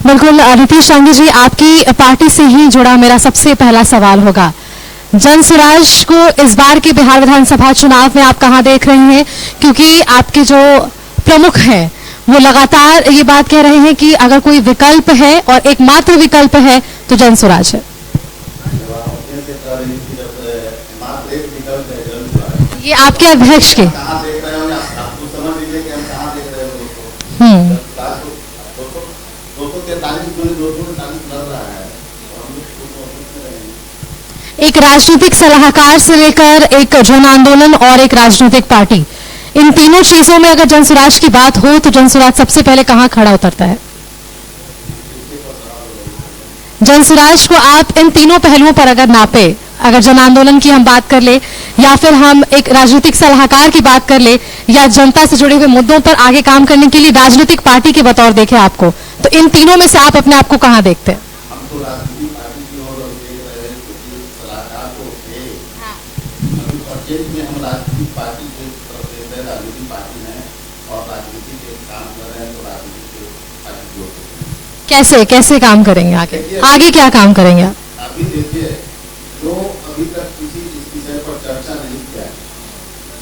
बिल्कुल नीतीश शांगी जी, आपकी पार्टी से ही जुड़ा मेरा सबसे पहला सवाल होगा। जनसुराज को इस बार के बिहार विधानसभा चुनाव में आप कहां देख रहे हैं? क्योंकि आपके जो प्रमुख हैं वो लगातार ये बात कह रहे हैं कि अगर कोई विकल्प है और एकमात्र विकल्प है तो जनसुराज है। ये आपके अध्यक्ष के एक राजनीतिक सलाहकार से लेकर एक जन आंदोलन और एक राजनीतिक पार्टी, इन तीनों चीजों में अगर जनसुराज की बात हो तो जनसुराज सबसे पहले कहां खड़ा उतरता है? जनसुराज को आप इन तीनों पहलुओं पर अगर नापे, अगर जन आंदोलन की हम बात कर ले या फिर हम एक राजनीतिक सलाहकार की बात कर ले या जनता से जुड़े हुए मुद्दों पर आगे काम करने के लिए राजनीतिक पार्टी के बतौर देखें आपको, तो इन तीनों में से आप अपने आप को कहां देखते हैं? हम राजनीतिक पार्टी के तरफ से राजनीतिक पार्टी है और राजनीति के काम कर रहे हैं, तो राजनीति पार्टी कैसे कैसे काम करेंगे आगे? आगे क्या काम करेंगे आप? अभी देखिए, जो अभी तक किसी इस विषय पर चर्चा नहीं किया है,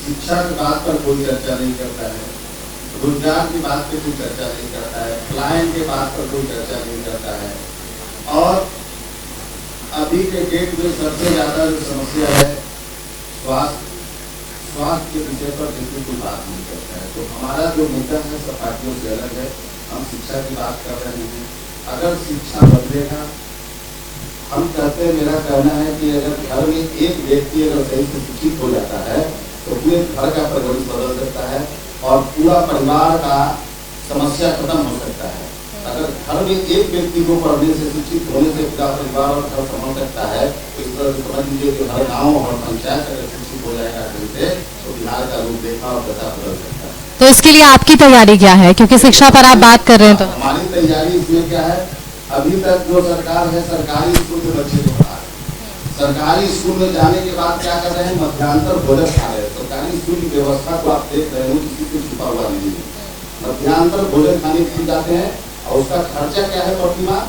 शिक्षा की बात पर कोई चर्चा नहीं करता है, रोजगार की बात पर कोई चर्चा नहीं करता है, पलायन के बात पर कोई चर्चा नहीं करता है, और अभी के डेट में सबसे ज्यादा जो समस्या है स्वास्थ्य के विषय पर बिल्कुल कोई बात नहीं करता है। तो हमारा जो मुद्दा है सब पार्टियों से अलग है। हम शिक्षा की बात कर रहे हैं। अगर शिक्षा बदलेगा, हम कहते हैं, मेरा कहना है कि अगर घर में एक व्यक्ति अगर सही से शिक्षित हो जाता है तो पूरे घर का परिवेश बदल सकता है और पूरा परिवार का समस्या खत्म हो सकता है। अगर घर में एक व्यक्ति को पढ़ने से, शिक्षित होने से पूरा परिवार और घर संभल सकता है, तो इस तरह से समझ लीजिए कि हर गाँव और पंचायत अगर शिक्षित हो जाएगा से, तो बिहार का रूपरेखा और दशा बदल सकता है। तो इसके लिए आपकी तैयारी क्या है? क्योंकि शिक्षा पर आप बात कर रहे हैं, तो हमारी तैयारी इसमें क्या है? अभी तक जो सरकार है सरकारी स्कूल में बच्चे को पढ़ा रहे हैं, सरकारी स्कूल में जाने के बाद क्या कर रहे हैं? मध्यांतर भोजन खा रहे हैं। सरकारी स्कूल की व्यवस्था को आप देख रहे हो, किसी को छुपा हुआ नहीं है। मध्यांतर भोजन खाने के लिए जाते हैं और उसका खर्चा क्या है? प्रतिमाह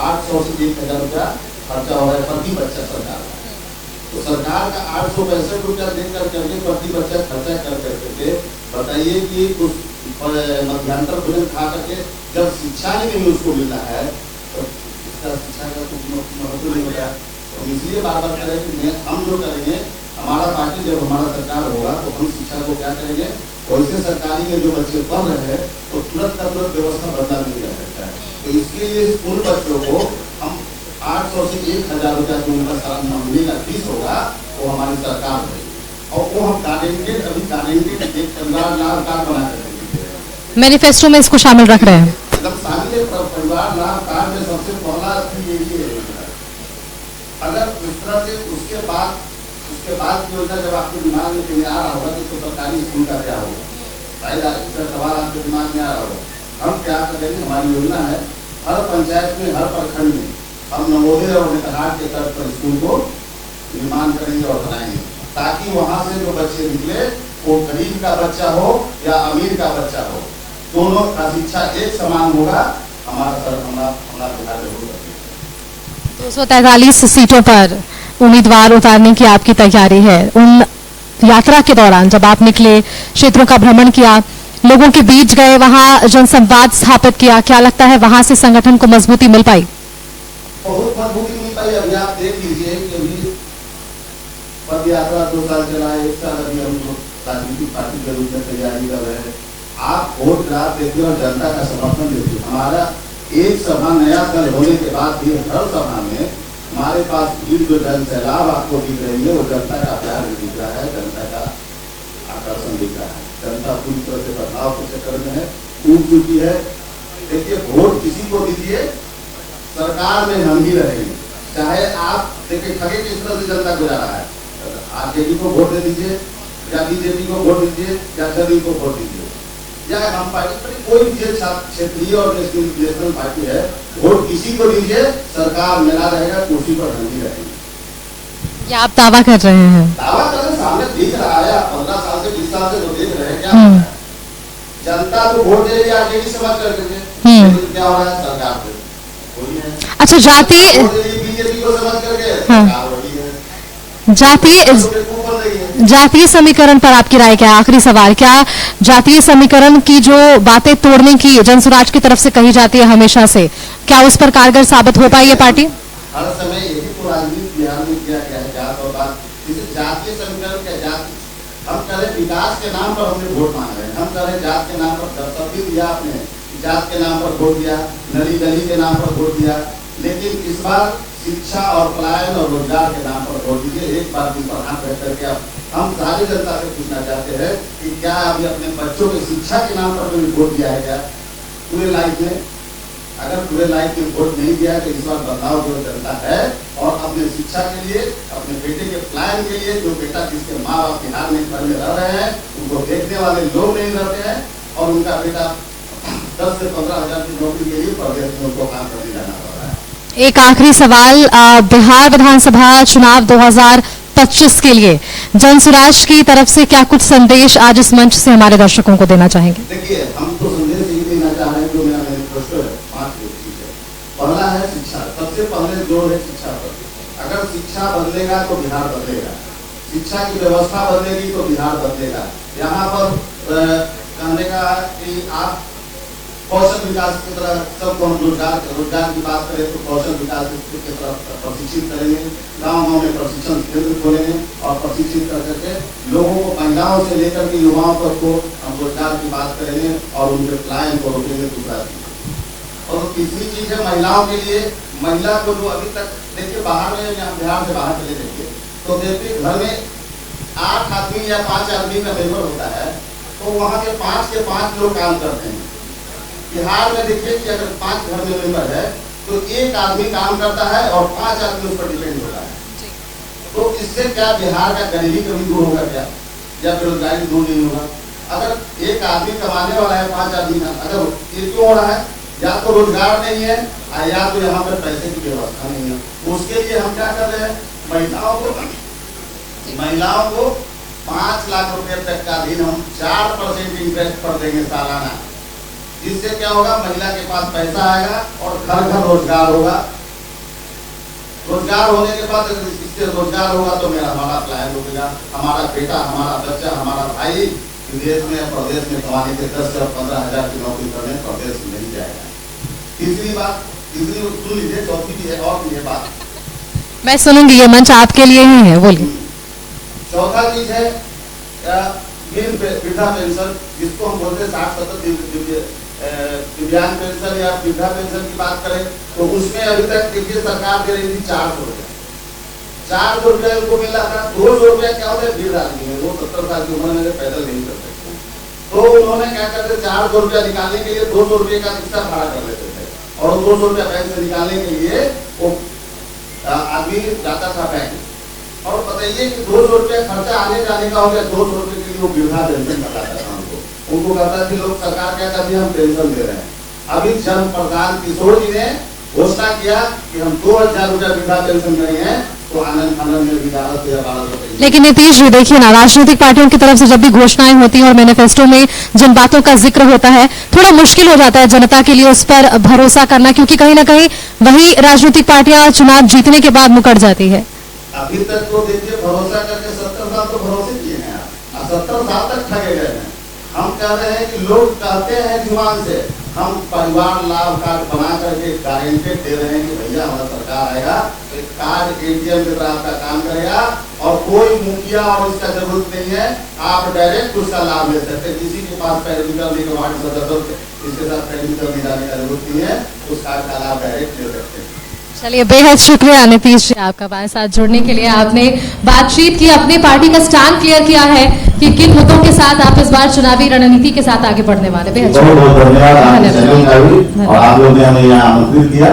800 से 1000 रुपया खर्चा हो रहा है प्रति बच्चा सरकार का। तो सरकार का 865 रुपया देकर करके प्रति बच्चा खर्चा कर करके बताइए कि उस मध्यांतर भोजन खा करके जब शिक्षा ही नहीं उसको मिलना है तो इसका शिक्षा का कुछ महत्व नहीं होता। तो इसलिए बार बार कह रहे हैं कि हम जो करेंगे, हमारा पार्टी जब हमारा सरकार होगा तो हम शिक्षा को क्या करेंगे? वैसे सरकारी में जो बच्चे पढ़ रहे हैं तो तुरंत का तुरंत व्यवस्था बदला नहीं जा सकता है। तो इसके लिए उन बच्चों को हम 800 से 1000 रुपया जो उनका सारा महीने का फीस होगा वो हमारी सरकार देगी और वो हम गारंटेड, अभी गारंटेड एक 15 लाख कार्ड बना कर देंगे। मैनिफेस्टो में इसको शामिल रख रहे हैं। एकदम शामिल परिवार लाभ कार्ड में सबसे पहला यही है। अगर इस तरह से उसके बाद की योजना जब आपके दिमाग में कहीं आ रहा होगा तो सरकारी स्कूल का क्या होगा? शायद इसका सवाल आपके दिमाग में आ रहा होगा। हम क्या करेंगे? हमारी योजना है हर पंचायत में, हर प्रखंड में हम नवोदय और नेतरहाट के तर्ज पर स्कूल को निर्माण करेंगे और बनाएंगे, ताकि वहां से जो बच्चे निकले वो गरीब का बच्चा हो या अमीर का बच्चा हो, दोनों का शिक्षा एक समान होगा। हमारा बिहार जरूर करेंगे। 243 सीटों पर उम्मीदवार उतारने की आपकी तैयारी है। उन यात्रा के दौरान जब आप निकले, क्षेत्रों का भ्रमण किया, लोगों के बीच गए, वहां जनसंवाद स्थापित किया, क्या लगता है वहां से संगठन को मजबूती मिल पाई? बहुत मजबूती मिल पाई। अभी आप देख लीजिए कि अभी पद यात्रा 2 साल चला है, 1 साल अभी हम राजनीतिक पार्टी के रूप में तैयारी कर रहे हैं। आप वोट रात देखिए और जनता का समर्थन देखिए। हमारा एक सभा नया दल होने के बाद भी हर सभा में हमारे पास भीड़ जो जन सैलाब आपको दिख रही है वो जनता का प्यार दिख रहा है, जनता का आकर्षण दिख रहा है। जनता पूरी तरह से बदलाव के चक्कर में है, टूट चुकी है। देखिए, वोट किसी को दीजिए, सरकार में हम ही रहेंगे। चाहे आप देखिए ठगे किस तरह से जनता को जा रहा है। आप जेडी को वोट दे दीजिए या बीजेपी को वोट दीजिए या जदयू को वोट दीजिए या हम पार्टी पर कोई भी क्षेत्रीय और नेशनल पार्टी है, वोट किसी को दीजिए, सरकार मेरा रहेगा, कुर्सी पर हम ही रहेंगे। क्या आप दावा कर रहे हैं? दावा कर रहे, सामने दिख रहा है। 15 साल से 20 साल से जो देख रहे हैं क्या हो रहा है? जनता तो वोट दे रही है आरजेडी समझ करके, क्या हो रहा है? सरकार पे वही है। अच्छा, बीजेपी को समझ करके हाँ। सरकार वही है, जातीय बेवकूफ बन रही है। जातीय समीकरण पर आपकी राय क्या है? आखिरी सवाल, क्या जातीय समीकरण की जो बातें तोड़ने की जनसुराज की तरफ से कही जाती है हमेशा से, क्या उस पर कारगर साबित हो पाई ये पार्टी? हर समय यही तो राजनीति बिहार में किया गया है, जात और बात। इसे जातीय समीकरण क्या, जाति हम कह रहे विकास के नाम पर हमने वोट मांग रहे हैं, हम कह रहे जात के नाम पर सब भी दिया आपने, जात के नाम पर वोट दिया, नली गली के नाम पर वोट दिया, लेकिन इस बार शिक्षा और पलायन और रोजगार के नाम पर वोट दीजिए। एक बार इस पर हाथ रख करके हम सारी जनता से पूछना चाहते हैं कि क्या अभी अपने बच्चों की शिक्षा के नाम पर कभी वोट दिया है क्या पूरे लाइफ में? अगर पूरे लाइफ में वोट नहीं दिया तो इस बार बदलाव जो जनता है और अपने शिक्षा के लिए, अपने बेटे के पलायन के लिए, जो बेटा जिसके माँ बाप बिहार में घर में रह रहे हैं उनको देखने वाले लोग नहीं रहते हैं और उनका बेटा 10 से 15 हजार की नौकरी के लिए प्रदेश में उनको काम करने जाना पड़ रहा है। एक आखिरी सवाल, बिहार विधानसभा चुनाव 2025 के लिए जनसुराज की तरफ से क्या कुछ संदेश आज इस मंच से हमारे दर्शकों को देना चाहेंगे? देखिए, हम तो संदेश यही देना चाह रहे हैं, जो मेरा मैनिफेस्टो है, 5 चीज है। पहला है शिक्षा, सबसे पहले जोर है शिक्षा पर। अगर शिक्षा बदलेगा तो बिहार बदलेगा, शिक्षा की व्यवस्था बदलेगी तो बिहार बदलेगा। यहाँ पर कहने का कि आप कौशल विकास की तरह सबको हम रोजगार की बात करें तो कौशल विकास की तरफ प्रशिक्षित करेंगे, गाँव में प्रशिक्षण केंद्र खोलेंगे और प्रशिक्षित कर करके लोगों को, महिलाओं से लेकर के युवाओं तक को हम रोजगार की बात करेंगे और उनके पलायन को रोकेंगे। दूसरा चीज और तीसरी चीज है महिलाओं के लिए, महिला को जो अभी तक देखिए बाहर में, यहाँ बिहार से बाहर चले जाइए तो देखिए घर में 8 आदमी या 5 आदमी का मेंबर होता है तो वहाँ के 5 के 5 लोग काम करते हैं। बिहार में देखिए कि अगर 5 घर में मेंबर है तो 1 आदमी काम करता है और 5 आदमी उस पर डिपेंड होता है। तो इससे क्या बिहार का गरीबी कभी दूर होगा क्या, या बेरोजगारी दूर नहीं होगा? अगर 1 आदमी कमाने वाला है 5 आदमी का, अगर ये क्यों हो रहा है? या तो रोजगार नहीं है या तो यहाँ पर पैसे की व्यवस्था नहीं है। उसके लिए हम क्या कर रहे हैं, महिलाओं को 5 लाख रुपए तक का ऋण हम 4% इंटरेस्ट पर देंगे सालाना। जिससे क्या होगा, महिला के पास पैसा आएगा और घर घर रोजगार होगा। रोजगार होने के बाद अगर इससे रोजगार होगा तो मेरा हमारा पलायन रुकेगा, हमारा बेटा, हमारा बच्चा, हमारा भाई विदेश में प्रदेश में कमाने के 10 से 15 हजार की नौकरी करने प्रदेश में नहीं जाएगा। तीसरी बात, तीसरी सुन लीजिए, चौथी भी है और भी है बात, मैं सुनूंगी, ये मंच आपके लिए ही है, बोलिए। चौथा चीज है वृद्धा पेंशन, जिसको हम बोलते हैं 60-70 दिव्यांग पेंशन या वृद्धा पेंशन की बात करें तो उसमें अभी तक देखिए सरकार दे रही थी 400 रुपया, 400 रुपया उनको मिल रहा था। 200 रुपया क्या होता है, वृद्ध आदमी है, वो 70 साल की उम्र में पैदल नहीं कर सकते, तो उन्होंने क्या करते, 400 रुपया निकालने के लिए 200 रुपये का रिक्शा भाड़ा कर लेते थे और 200 रुपया बैंक से निकालने के लिए वो आदमी जाता था बैंक। और बताइए कि 200 रुपया खर्चा आने जाने का हो गया, 200 रुपये के लिए वो वृद्धा पेंशन बताता था उनको कहता है कि लोग सरकार क्या करती है, हम पेंशन दे रहे हैं। अभी जन प्रधान किशोर जी ने घोषणा किया कि हम 2000 रुपया वृद्धा पेंशन देंगे, तो आनंद में भी 12 से 12 रुपए। लेकिन नीतीश जी देखिए ना, राजनीतिक पार्टियों की तरफ से जब भी घोषणाएं होती हैं और मैनिफेस्टो में जिन बातों का जिक्र होता है, थोड़ा मुश्किल हो जाता है जनता के लिए उस पर भरोसा करना, क्योंकि कहीं ना कहीं वही राजनीतिक पार्टियां चुनाव जीतने के बाद मुकर जाती है। अभी तक तो देखिए भरोसा करके 70 साल तो भरोसे किए हैं, 70 साल तक ठगे गए हैं। हम कह रहे हैं कि लोग कहते हैं जुबान से, हम परिवार लाभ कार्ड बना करके गारंटेड दे रहे हैं कि भैया हमारा सरकार आएगा, एक कार्ड ATM की तरह आपका काम करेगा और कोई मुखिया और इसका जरूरत नहीं है, आप डायरेक्ट उसका लाभ ले सकते हैं। किसी के पास पैरामीटर नहीं, वार्ड सदस्य इसके साथ पैरामीटर नहीं जाने का जरूरत नहीं है, उस कार्ड का लाभ डायरेक्ट ले सकते हैं। चलिए, बेहद शुक्रिया नीतीश जी आपका हमारे साथ जुड़ने के लिए। आपने बातचीत की, अपनी पार्टी का स्टैंड क्लियर किया है कि किन मुद्दों के साथ आप इस बार चुनावी रणनीति के साथ आगे बढ़ने वाले। बेहद बहुत धन्यवाद, और आप लोगों ने हमें यहाँ आमंत्रित किया।